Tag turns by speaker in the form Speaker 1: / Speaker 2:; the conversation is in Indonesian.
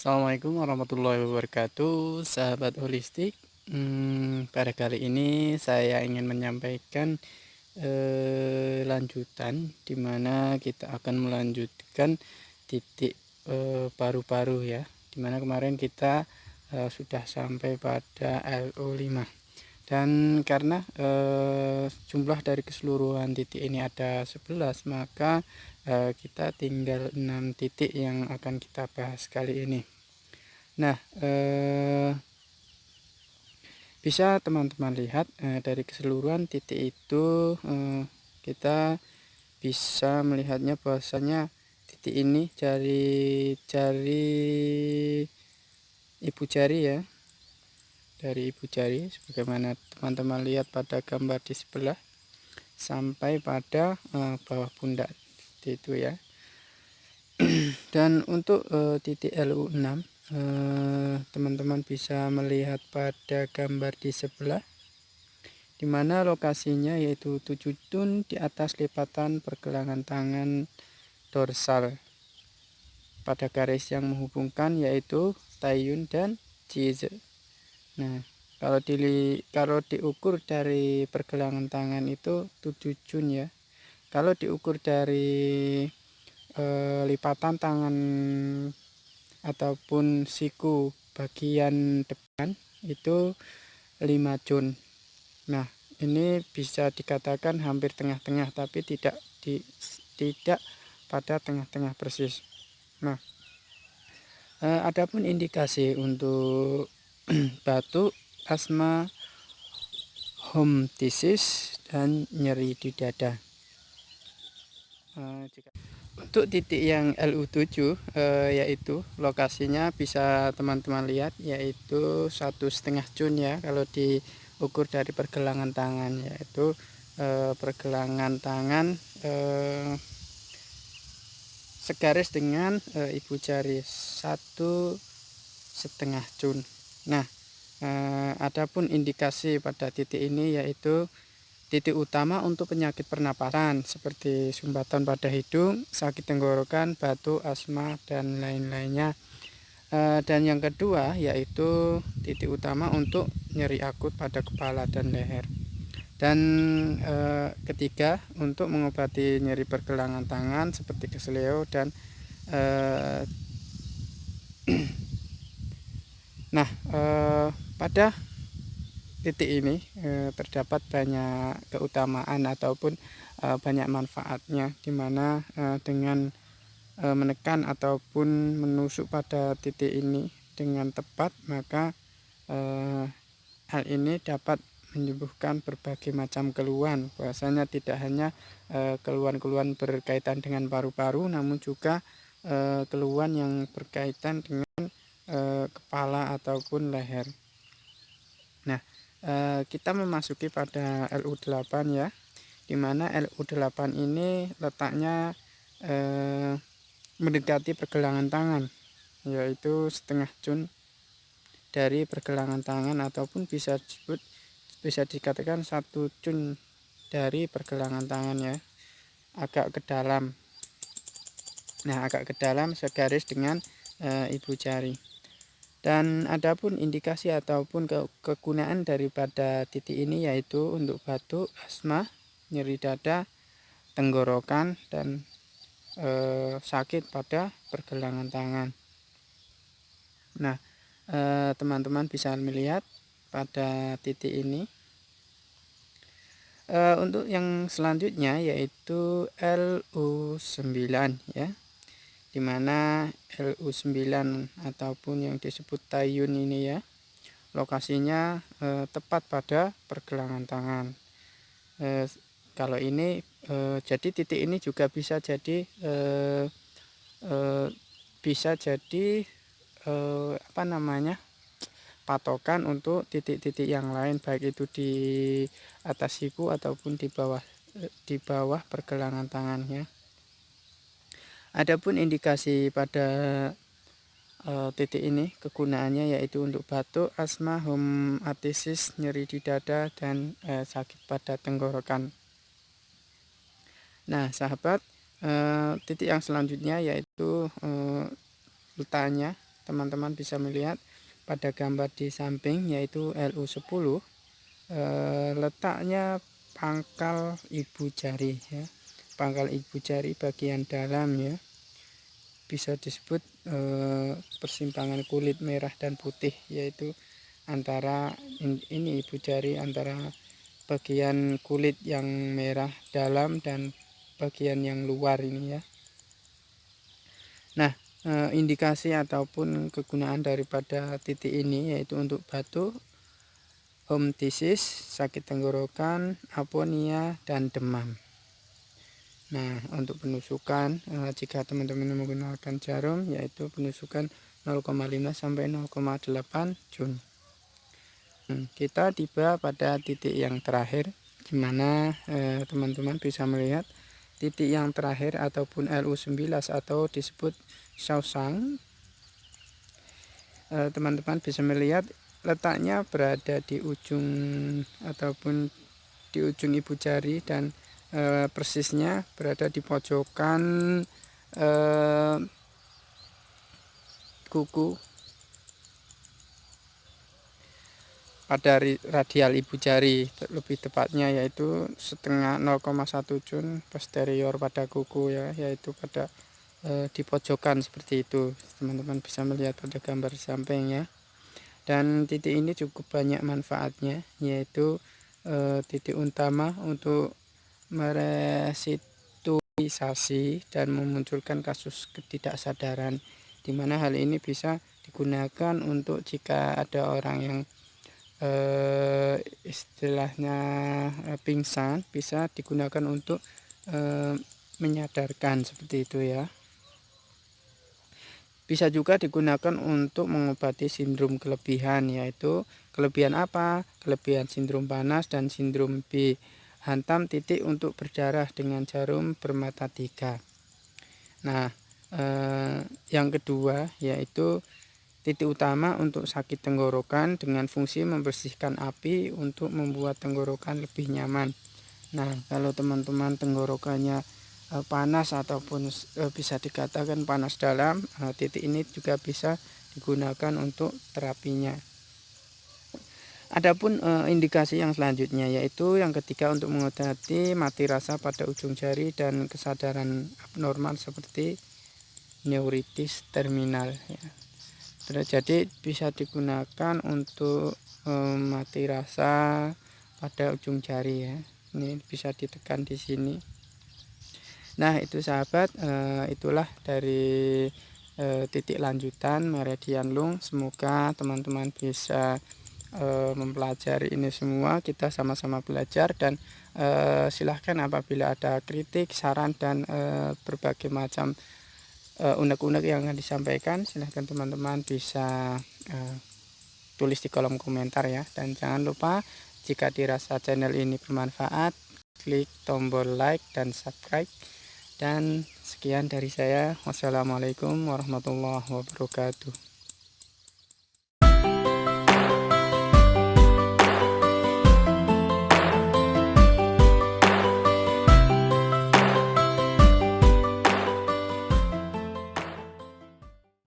Speaker 1: Assalamualaikum warahmatullahi wabarakatuh, sahabat holistik. Pada kali ini saya ingin menyampaikan lanjutan di mana kita akan melanjutkan titik paru-paru ya. Di mana kemarin kita sudah sampai pada LO5. Dan karena jumlah dari keseluruhan titik ini ada 11, maka kita tinggal 6 titik yang akan kita bahas kali ini. Nah, bisa teman-teman lihat dari keseluruhan titik itu, kita bisa melihatnya bahwasanya titik ini jari ibu jari ya, dari ibu jari sebagaimana teman-teman lihat pada gambar di sebelah sampai pada bawah pundak itu ya. Dan untuk titik LU6, teman-teman bisa melihat pada gambar di sebelah, di mana lokasinya yaitu 7 tun di atas lipatan pergelangan tangan dorsal pada garis yang menghubungkan yaitu Taiyun dan Jize. Nah, kalau diukur dari pergelangan tangan itu 7 jun ya. Kalau diukur dari lipatan tangan ataupun siku bagian depan itu 5 jun. Nah, ini bisa dikatakan hampir tengah-tengah, tapi tidak pada tengah-tengah persis. Nah, adapun indikasi untuk batuk, asma, hematitis, dan nyeri di dada. Untuk titik yang LU7 yaitu lokasinya bisa teman-teman lihat yaitu 1,5 jun ya kalau diukur dari pergelangan tangan, yaitu pergelangan tangan segaris dengan ibu jari 1,5 jun. Nah, adapun indikasi pada titik ini yaitu titik utama untuk penyakit pernapasan seperti sumbatan pada hidung, sakit tenggorokan, batuk, asma, dan lain-lainnya. Dan yang kedua yaitu titik utama untuk nyeri akut pada kepala dan leher. Dan ketiga untuk mengobati nyeri pergelangan tangan seperti keseleo dan nah, pada titik ini terdapat banyak keutamaan ataupun banyak manfaatnya, dimana dengan menekan ataupun menusuk pada titik ini dengan tepat, maka hal ini dapat menyembuhkan berbagai macam keluhan. Bahwasanya tidak hanya keluhan-keluhan berkaitan dengan paru-paru, namun juga keluhan yang berkaitan dengan kepala ataupun leher. Nah, kita memasuki pada LU8 ya, dimana LU8 ini letaknya mendekati pergelangan tangan, yaitu 1/2 jun dari pergelangan tangan, ataupun bisa dikatakan 1 jun dari pergelangan tangan ya, agak ke dalam. Nah, agak ke dalam segaris dengan ibu jari. Dan adapun indikasi ataupun kegunaan daripada titik ini yaitu untuk batuk, asma, nyeri dada, tenggorokan, dan sakit pada pergelangan tangan. Nah, teman-teman bisa melihat pada titik ini. Untuk yang selanjutnya yaitu LU9 ya, dimana LU9 ataupun yang disebut Taiyun ini ya, lokasinya tepat pada pergelangan tangan. Kalau ini jadi titik ini juga bisa jadi patokan untuk titik-titik yang lain, baik itu di atas siku ataupun di bawah pergelangan tangannya. Adapun indikasi pada titik ini kegunaannya yaitu untuk batuk, asma, hematitis, nyeri di dada, dan sakit pada tenggorokan. Nah, sahabat, titik yang selanjutnya yaitu letaknya teman-teman bisa melihat pada gambar di samping, yaitu LU10, letaknya pangkal ibu jari ya, pangkal ibu jari bagian dalam ya, bisa disebut persimpangan kulit merah dan putih, yaitu antara ini ibu jari, antara bagian kulit yang merah dalam dan bagian yang luar ini ya. Nah, indikasi ataupun kegunaan daripada titik ini yaitu untuk batuk, hematitis, sakit tenggorokan, aponia, dan demam. Nah, untuk penusukan, jika teman-teman menggunakan jarum, yaitu penusukan 0,5 sampai 0,8 jun. Kita tiba pada titik yang terakhir, di mana teman-teman bisa melihat titik yang terakhir ataupun LU11 atau disebut Shaoshan. Teman-teman bisa melihat letaknya berada di ujung ataupun di ujung ibu jari, dan persisnya berada di pojokan kuku pada radial ibu jari, lebih tepatnya yaitu setengah 0,1 jun posterior pada kuku ya, yaitu pada di pojokan seperti itu. Teman-teman bisa melihat pada gambar samping ya. Dan titik ini cukup banyak manfaatnya, yaitu titik utama untuk merestitualisasi dan memunculkan kasus ketidaksadaran, di mana hal ini bisa digunakan untuk jika ada orang yang istilahnya pingsan, bisa digunakan untuk menyadarkan seperti itu ya. Bisa juga digunakan untuk mengobati sindrom kelebihan, yaitu kelebihan apa? Kelebihan sindrom panas dan sindrom B. Hantam titik untuk berdarah dengan jarum bermata 3. Nah, yang kedua yaitu titik utama untuk sakit tenggorokan dengan fungsi membersihkan api untuk membuat tenggorokan lebih nyaman. Nah, kalau teman-teman tenggorokannya panas ataupun bisa dikatakan panas dalam, titik ini juga bisa digunakan untuk terapinya. Adapun indikasi yang selanjutnya yaitu yang ketiga, untuk mengobati mati rasa pada ujung jari dan kesadaran abnormal seperti neuritis terminal ya. Jadi bisa digunakan untuk mati rasa pada ujung jari ya. Ini bisa ditekan di sini. Nah, itu sahabat, itulah dari titik lanjutan meridian lung. Semoga teman-teman bisa mempelajari ini semua, kita sama-sama belajar, dan silahkan apabila ada kritik, saran, dan berbagai macam unek-unek yang akan disampaikan, silahkan teman-teman bisa tulis di kolom komentar ya. Dan jangan lupa, jika dirasa channel ini bermanfaat, klik tombol like dan subscribe. Dan sekian dari saya. Wassalamualaikum warahmatullahi wabarakatuh.